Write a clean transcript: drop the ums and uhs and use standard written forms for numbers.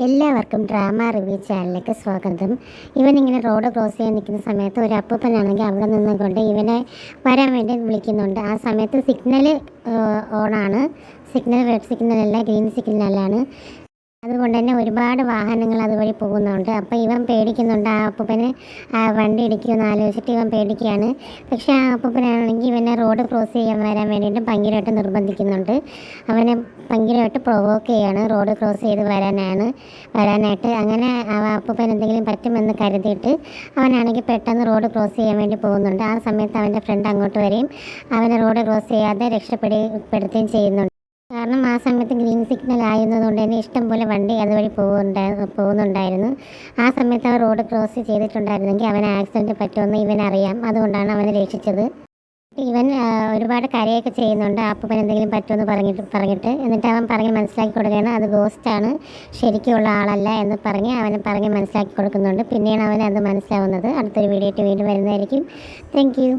എല്ലാവർക്കും drama review ചാനലിലേക്ക് സ്വാഗതം. ഇവനിങ്ങനെ റോഡ് ക്രോസ് ചെയ്യാൻ നിൽക്കുന്ന സമയത്ത് ഒരു അപ്പൂപ്പനാണെങ്കിൽ അവിടെ നിന്നുകൊണ്ട് ഇവനെ വരാൻ വേണ്ടി വിളിക്കുന്നുണ്ട്. ആ സമയത്ത് സിഗ്നൽ ഓണാണ്. റെഡ് സിഗ്നലല്ല, ഗ്രീൻ സിഗ്നലാണ്. അതുകൊണ്ട് തന്നെ ഒരുപാട് വാഹനങ്ങൾ അതുവഴി പോകുന്നുണ്ട്. അപ്പോൾ ഇവൻ പേടിക്കുന്നുണ്ട്. ആ അപ്പൂപ്പന് വണ്ടി ഇടിക്കുമെന്ന് ആലോചിച്ചിട്ട് ഇവൻ പേടിക്കുകയാണ്. പക്ഷേ ആ അപ്പൂപ്പനാണെങ്കിൽ ഇവനെ റോഡ് ക്രോസ് ചെയ്യാൻ വരാൻ വേണ്ടിയിട്ട് ഭയങ്കരമായിട്ട് നിർബന്ധിക്കുന്നുണ്ട്. അവനെ ഭയങ്കരമായിട്ട് പ്രൊവോക്ക് ചെയ്യാണ് റോഡ് ക്രോസ് ചെയ്ത് വരാനായിട്ട്. അങ്ങനെ അപ്പൂപ്പൻ എന്തെങ്കിലും പറ്റുമെന്ന് കരുതിയിട്ട് അവനാണെങ്കിൽ പെട്ടെന്ന് റോഡ് ക്രോസ് ചെയ്യാൻ വേണ്ടി പോകുന്നുണ്ട്. ആ സമയത്ത് അവൻ്റെ ഫ്രണ്ട് അങ്ങോട്ട് വരികയും അവനെ റോഡ് ക്രോസ് ചെയ്യാതെ രക്ഷപ്പെടുത്തുകയും ചെയ്യുന്നുണ്ട്. കാരണം ആ സമയത്ത് ഗ്രീൻ സിഗ്നൽ ആയിരുന്നതുകൊണ്ട് തന്നെ ഇഷ്ടംപോലെ വണ്ടി അതുവഴി പോകുന്നുണ്ടായിരുന്നു. ആ സമയത്ത് അവൻ റോഡ് ക്രോസ് ചെയ്തിട്ടുണ്ടായിരുന്നെങ്കിൽ അവന് ആക്സിഡൻറ്റ് പറ്റുമെന്ന് ഇവനറിയാം. അതുകൊണ്ടാണ് അവനെ രക്ഷിച്ചത്. ഇവൻ ഒരുപാട് കരയൊക്കെ ചെയ്യുന്നുണ്ട്. അപ്പൂപ്പൻ എന്തെങ്കിലും പറ്റുമെന്ന് പറഞ്ഞിട്ട് എന്നിട്ട് അവൻ പറഞ്ഞ് മനസ്സിലാക്കി കൊടുക്കുകയാണ് അത് ഗോസ്റ്റാണ്, ശരിക്കുള്ള ആളല്ല എന്ന് അവനെ മനസ്സിലാക്കി കൊടുക്കുന്നുണ്ട്. പിന്നെയാണ് അവന് അത് മനസ്സിലാവുന്നത്. അടുത്തൊരു വീഡിയോ ആയിട്ട് വീണ്ടും വരുന്നതായിരിക്കും. Thank you.